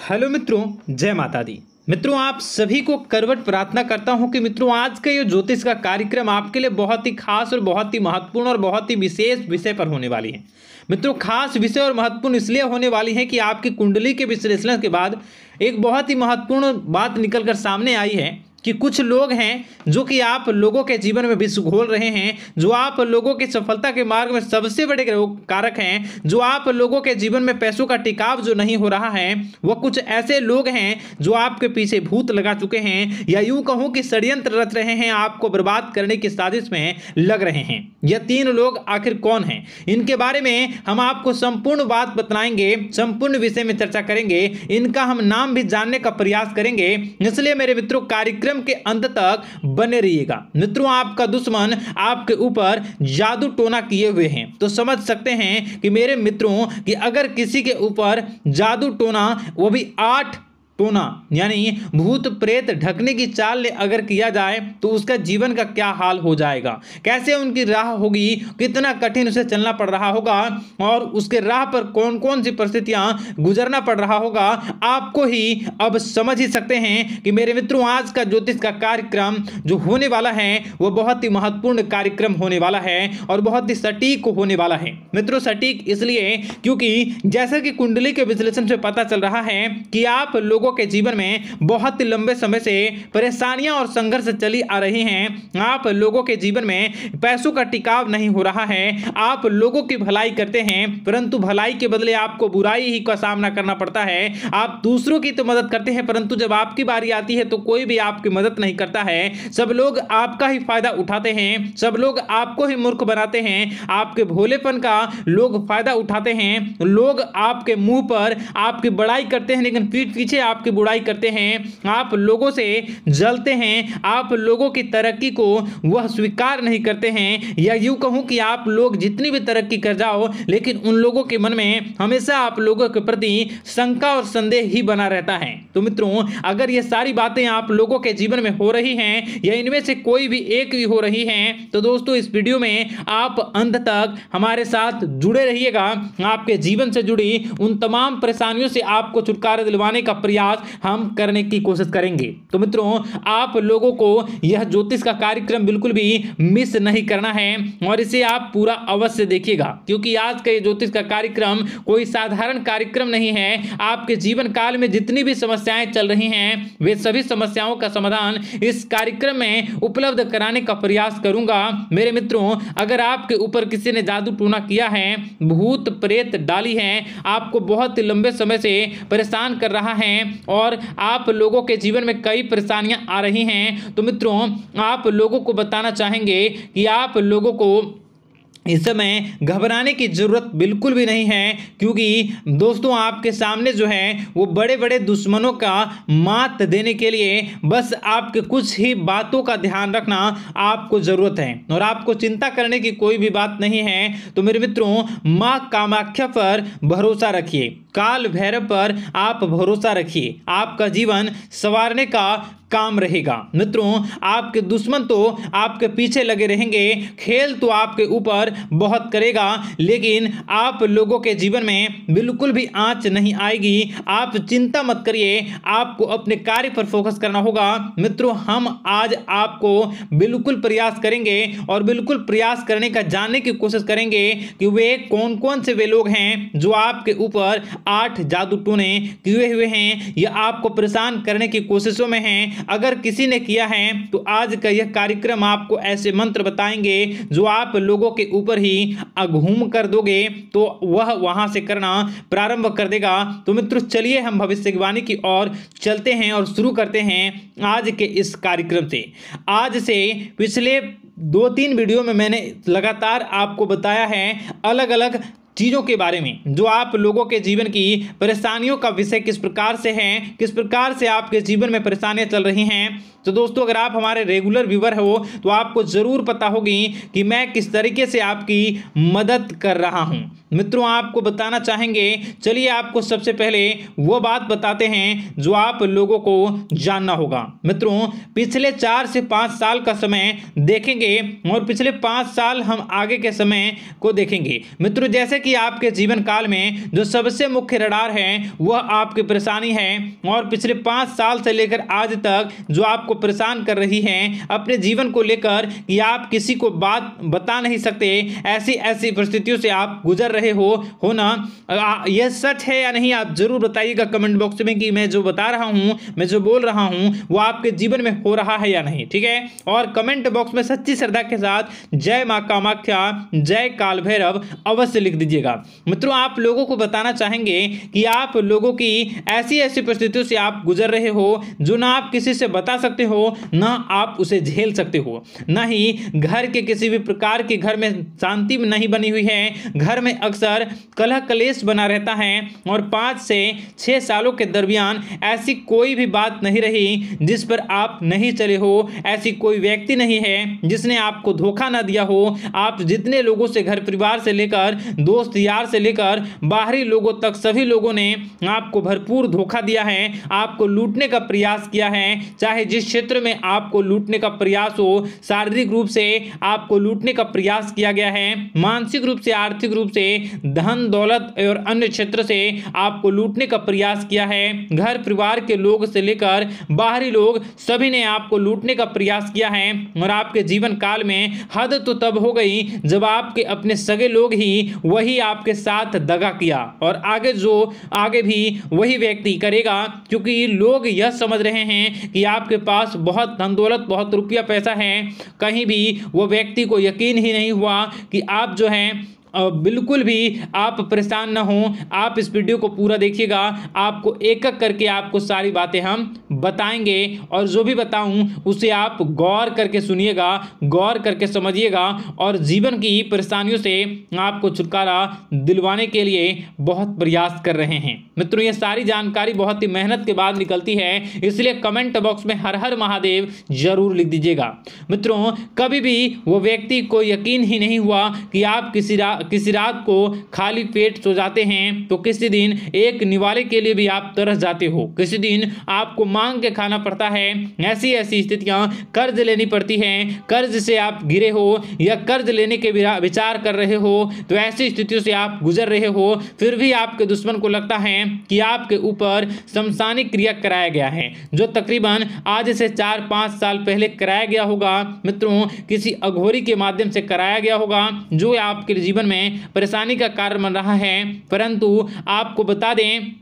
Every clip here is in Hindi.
हेलो मित्रों, जय माता दी। मित्रों, आप सभी को करवट प्रार्थना करता हूं कि मित्रों आज का ये ज्योतिष का कार्यक्रम आपके लिए बहुत ही खास और बहुत ही महत्वपूर्ण और बहुत ही विशेष विषय पर होने वाली है। मित्रों, खास विषय और महत्वपूर्ण इसलिए होने वाली है कि आपकी कुंडली के विश्लेषण के बाद एक बहुत ही महत्वपूर्ण बात निकलकर सामने आई है कि कुछ लोग हैं जो कि आप लोगों के जीवन में विष घोल रहे हैं, जो आप लोगों की सफलता के मार्ग में सबसे बड़े कारक हैं, जो आप लोगों के जीवन में पैसों का टिकाव जो नहीं हो रहा है, वह कुछ ऐसे लोग हैं जो आपके पीछे भूत लगा चुके हैं या यूं कहूं कि षड्यंत्र रच रहे हैं, आपको बर्बाद करने की साजिश में लग रहे हैं। यह तीन लोग आखिर कौन हैं, इनके बारे में हम आपको संपूर्ण बात बताएंगे, संपूर्ण विषय में चर्चा करेंगे, इनका हम नाम भी जानने का प्रयास करेंगे। इसलिए मेरे मित्रों, कार्यक्रम के अंत तक बने रहिएगा। मित्रों, आपका दुश्मन आपके ऊपर जादू टोना किए हुए हैं, तो समझ सकते हैं कि मेरे मित्रों कि अगर किसी के ऊपर जादू टोना, वो भी 8 टोना यानी भूत प्रेत ढकने की चाल ने अगर किया जाए तो उसका जीवन का क्या हाल हो जाएगा, कैसे उनकी राह होगी, कितना कठिन उसे चलना पड़ रहा होगा और उसके राह पर कौन कौन सी परिस्थितियां गुजरना पड़ रहा होगा, आपको ही अब समझ ही सकते हैं कि मेरे मित्रों आज का ज्योतिष का कार्यक्रम जो होने वाला है वह बहुत ही महत्वपूर्ण कार्यक्रम होने वाला है और बहुत ही सटीक होने वाला है। मित्रों, सटीक इसलिए क्योंकि जैसा कि कुंडली के विश्लेषण से पता चल रहा है कि आप लोगों के जीवन में बहुत लंबे समय से परेशानियां और संघर्ष चली आ रही हैं। आप लोगों के जीवन में पैसों का टिकाव नहीं हो रहा है। आप लोगों की भलाई करते हैं परंतु भलाई के बदले आपको बुराई ही का सामना करना पड़ता है। आप दूसरों की तो मदद करते हैं परंतु जब आपकी बारी आती है तो कोई भी आपकी मदद नहीं करता है। सब लोग आपका ही फायदा उठाते हैं, सब लोग आपको ही मूर्ख बनाते हैं, आपके भोलेपन का लोग फायदा उठाते हैं। लोग आपके मुंह पर आपकी बड़ाई करते हैं लेकिन पीठ पीछे आपकी बुराई करते हैं। आप लोगों से जलते हैं, आप लोगों की तरक्की को वह स्वीकार नहीं करते हैं, या यूं कहूं कि आप लोग जितनी भी तरक्की कर जाओ लेकिन उन लोगों के मन में हमेशा आप लोगों के प्रति शंका और संदेह ही बना रहता है। तो मित्रों, अगर ये सारी बातें आप लोगों के जीवन में हो रही हैं या इनमें से कोई भी एक भी हो रही हैं तो दोस्तों इस वीडियो में आप अंत तक हमारे साथ जुड़े रहिएगा। आपके जीवन से जुड़ी उन तमाम परेशानियों से आपको छुटकारा दिलवाने का प्रयास हम करने की कोशिश करेंगे। तो मित्रों, आप लोगों को यह ज्योतिष का कार्यक्रम बिल्कुल भी मिस नहीं करना है और इसे आप पूरा अवश्य देखिएगा क्योंकि आज का ये ज्योतिष का कार्यक्रम कोई साधारण कार्यक्रम नहीं है। आपके जीवन काल में जितनी भी समस्याएं चल रही हैं वे सभी समस्याओं का समाधान इस कार्यक्रम में उपलब्ध कराने का प्रयास करूंगा। मेरे मित्रों, अगर आपके ऊपर किसी ने जादू टूना किया है, भूत प्रेत डाली है, आपको बहुत लंबे समय से परेशान कर रहा है और आप लोगों के जीवन में कई परेशानियां आ रही हैं, तो मित्रों आप लोगों को बताना चाहेंगे कि आप लोगों को इस समय घबराने की जरूरत बिल्कुल भी नहीं है क्योंकि दोस्तों आपके सामने जो है वो बड़े बड़े दुश्मनों का मात देने के लिए बस आपके कुछ ही बातों का ध्यान रखना आपको जरूरत है और आपको चिंता करने की कोई भी बात नहीं है। तो मेरे मित्रों, मां कामाख्या पर भरोसा रखिए, काल भैरव पर आप भरोसा रखिए, आपका जीवन संवारने का काम रहेगा। मित्रों, आपके दुश्मन तो आपके पीछे लगे रहेंगे, खेल तो आपके ऊपर बहुत करेगा लेकिन आप लोगों के जीवन में बिल्कुल भी आंच नहीं आएगी। आप चिंता मत करिए, आपको अपने कार्य पर फोकस करना होगा। मित्रों, हम आज आपको बिल्कुल प्रयास करेंगे और बिल्कुल प्रयास करने का जानने की कोशिश करेंगे कि वे कौन कौन से वे लोग हैं जो आपके ऊपर 8 जादू टोने किए हुए हैं या आपको परेशान करने की कोशिशों में हैं। अगर किसी ने किया है तो आज का यह कार्यक्रम आपको ऐसे मंत्र बताएंगे जो आप लोगों के ऊपर ही अघूम कर दोगे तो वह वहां से करना प्रारंभ कर देगा। तो मित्रों, चलिए हम भविष्यवाणी की ओर चलते हैं और शुरू करते हैं आज के इस कार्यक्रम से। आज से पिछले 2-3 वीडियो में मैंने लगातार आपको बताया है अलग अलग चीज़ों के बारे में जो आप लोगों के जीवन की परेशानियों का विषय किस प्रकार से है, किस प्रकार से आपके जीवन में परेशानियां चल रही हैं। तो दोस्तों, अगर आप हमारे रेगुलर व्यूवर हो तो आपको ज़रूर पता होगी कि मैं किस तरीके से आपकी मदद कर रहा हूं। मित्रों आपको बताना चाहेंगे, चलिए आपको सबसे पहले वो बात बताते हैं जो आप लोगों को जानना होगा। मित्रों पिछले 4 से 5 साल का समय देखेंगे और पिछले 5 साल हम आगे के समय को देखेंगे। मित्रों जैसे कि आपके जीवन काल में जो सबसे मुख्य रडार है वह आपकी परेशानी है, और पिछले 5 साल से लेकर आज तक जो आपको परेशान कर रही है अपने जीवन को लेकर कि आप किसी को बात बता नहीं सकते, ऐसी ऐसी परिस्थितियों से आप गुजर रहे हो ना। यह सच है या नहीं आप जरूर बताइएगा कमेंट बॉक्स में कि मैं जो बता रहा हूं, मैं जो बोल रहा हूं वो आपके जीवन में हो रहा है या नहीं, ठीक है। और कमेंट बॉक्स में सच्ची श्रद्धा के साथ जय मां कामाख्या, जय काल भैरव अवश्य लिख दीजिएगा। मित्रों आप लोगों को बताना चाहेंगे कि आप लोगों की ऐसी ऐसी परिस्थितियों से आप गुजर रहे हो जो ना आप किसी से बता सकते हो, ना आप उसे झेल सकते हो, ना ही घर के किसी भी प्रकार के घर में शांति नहीं बनी हुई है। घर में अक्सर कलह कलेश बना रहता है और 5 से 6 सालों के दरमियान ऐसी कोई भी बात नहीं रही जिस पर आप नहीं चले हो, ऐसी कोई व्यक्ति नहीं है जिसने आपको धोखा ना दिया हो। आप जितने लोगों से, घर परिवार से लेकर दोस्त यार से लेकर बाहरी लोगों तक, सभी लोगों ने आपको भरपूर धोखा दिया है, आपको लूटने का प्रयास किया है। चाहे जिस क्षेत्र में आपको लूटने का प्रयास हो, शारीरिक रूप से आपको लूटने का प्रयास किया गया है, मानसिक रूप से, आर्थिक रूप से, धन दौलत और अन्य क्षेत्र से आपको लूटने का प्रयास किया है। घर परिवार के लोग से लेकर बाहरी लोग सभी ने आपको लूटने का प्रयास किया है। और आपके जीवन काल में हद तो तब हो गई जब आपके अपने सगे लोग ही वही आपके साथ दगा किया, और आगे भी वही व्यक्ति करेगा, क्योंकि लोग यह समझ रहे हैं कि आपके पास बहुत धन दौलत, बहुत रुपया पैसा है। कहीं भी वो व्यक्ति को यकीन ही नहीं हुआ कि आप जो है बिल्कुल भी आप परेशान ना हो। आप इस वीडियो को पूरा देखिएगा, आपको एक एक करके आपको सारी बातें हम बताएंगे, और जो भी बताऊं उसे आप गौर करके सुनिएगा, गौर करके समझिएगा, और जीवन की परेशानियों से आपको छुटकारा दिलवाने के लिए बहुत प्रयास कर रहे हैं। मित्रों ये सारी जानकारी बहुत ही मेहनत के बाद निकलती है, इसलिए कमेंट बॉक्स में हर हर महादेव जरूर लिख दीजिएगा। मित्रों कभी भी वो व्यक्ति को यकीन ही नहीं हुआ कि आप किसी रात को खाली पेट सो जाते हैं तो किसी दिन एक निवाले के लिए भी आप तरस जाते हो, किसी दिन आपको मांग के खाना पड़ता है। ऐसी ऐसी स्थितियां, कर्ज लेनी पड़ती हैं, कर्ज से आप गिरे हो या कर्ज लेने के विचार कर रहे हो, तो ऐसी स्थितियों से आप गुजर रहे हो। फिर भी आपके दुश्मन को लगता है कि आपके ऊपर शमशानिक क्रिया कराया गया है, जो तकरीबन आज से 4-5 साल पहले कराया गया होगा। मित्रों किसी अघोरी के माध्यम से कराया गया होगा, जो आपके जीवन में परेशानी का कारण बन रहा है। परंतु आपको बता दें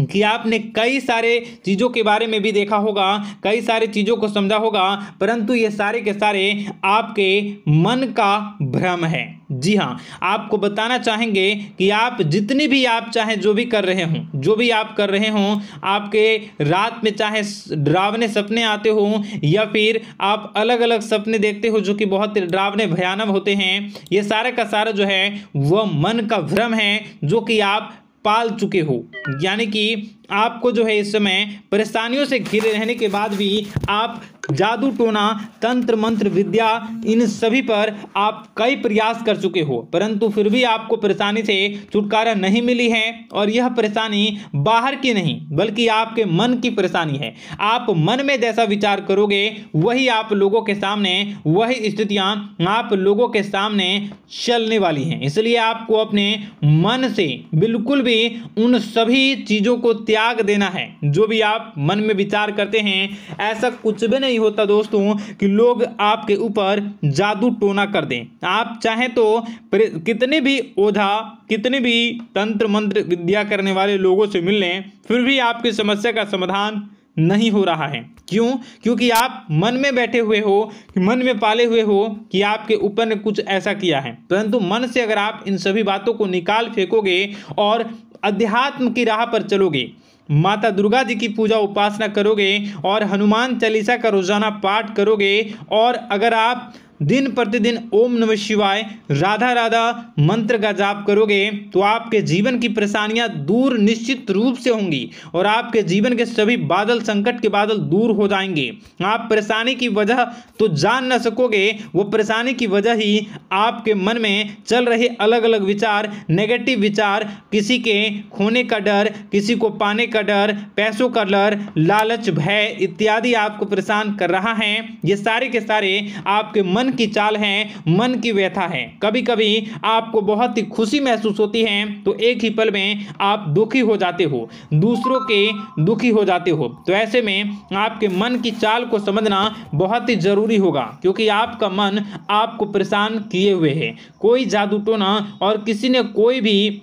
कि आपने कई सारे चीज़ों के बारे में भी देखा होगा, कई सारी चीज़ों को समझा होगा, परंतु ये सारे के सारे आपके मन का भ्रम है। जी हाँ, आपको बताना चाहेंगे कि आप जितनी भी आप चाहे जो भी कर रहे हों, जो भी आप कर रहे हों, आपके रात में चाहे डरावने सपने आते हों या फिर आप अलग अलग सपने देखते हो जो कि बहुत डरावने भयानक होते हैं, ये सारे का सारा जो है वह मन का भ्रम है जो कि आप पाल चुके हो। यानी कि आपको जो है इस समय परेशानियों से घिरे रहने के बाद भी आप जादू टोना, तंत्र मंत्र विद्या, इन सभी पर आप कई प्रयास कर चुके हो, परंतु फिर भी आपको परेशानी से छुटकारा नहीं मिली है। और यह परेशानी बाहर की नहीं बल्कि आपके मन की परेशानी है। आप मन में जैसा विचार करोगे वही आप लोगों के सामने, वही स्थितियां आप लोगों के सामने चलने वाली हैं। इसलिए आपको अपने मन से बिल्कुल भी उन सभी चीज़ों को त्याग देना है जो भी आप मन में विचार करते हैं। ऐसा कुछ भी नहीं होता दोस्तों कि लोग आपके ऊपर जादू टोना कर दें। आप चाहें तो कितने भी ओझा, कितने भी तंत्र मंत्र विद्या करने वाले लोगों से मिल लें, फिर भी आपकी समस्या का समाधान नहीं हो रहा है। क्यों? क्योंकि आप मन में बैठे हुए हो, मन में पाले हुए हो कि आपके ऊपर ने कुछ ऐसा किया है। परंतु मन से अगर आप इन सभी बातों को निकाल फेंकोगे और अध्यात्म की राह पर चलोगे, माता दुर्गा जी की पूजा उपासना करोगे और हनुमान चालीसा का रोजाना पाठ करोगे, और अगर आप दिन प्रतिदिन ओम नमः शिवाय, राधा राधा मंत्र का जाप करोगे तो आपके जीवन की परेशानियां दूर निश्चित रूप से होंगी और आपके जीवन के सभी बादल, संकट के बादल दूर हो जाएंगे। आप परेशानी की वजह तो जान न सकोगे, वो परेशानी की वजह ही आपके मन में चल रहे अलग अलग विचार, नेगेटिव विचार, किसी के खोने का डर, किसी को पाने का डर, पैसों का डर, लालच, भय इत्यादि आपको परेशान कर रहा है। ये सारे के सारे आपके मन की चाल हैं, मन की व्यथा है। कभी कभी आपको बहुत ही खुशी महसूस होती है तो एक ही पल में आप दुखी हो जाते हो, दूसरों के दुखी हो जाते हो। तो ऐसे में आपके मन की चाल को समझना बहुत ही जरूरी होगा, क्योंकि आपका मन आपको परेशान किए हुए है। कोई जादू टोना और किसी ने कोई भी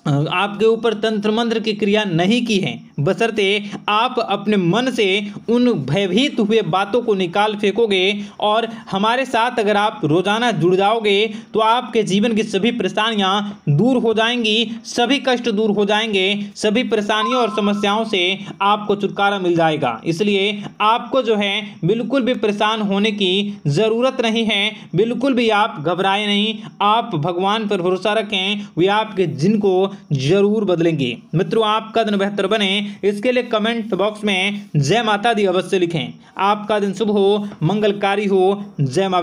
आपके ऊपर तंत्र मंत्र की क्रिया नहीं की है, बशर्ते आप अपने मन से उन भयभीत हुए बातों को निकाल फेंकोगे और हमारे साथ अगर आप रोजाना जुड़ जाओगे तो आपके जीवन की सभी परेशानियां दूर हो जाएंगी, सभी कष्ट दूर हो जाएंगे, सभी परेशानियों और समस्याओं से आपको छुटकारा मिल जाएगा। इसलिए आपको जो है बिल्कुल भी परेशान होने की ज़रूरत नहीं है, बिल्कुल भी आप घबराए नहीं। आप भगवान पर भरोसा रखें, वे आपके जिनको जरूर बदलेंगे। मित्रों, आपका दिन बेहतर बने इसके लिए कमेंट बॉक्स में जय माता दी अवश्य लिखें। आपका दिन शुभ हो, मंगलकारी हो। जय मां।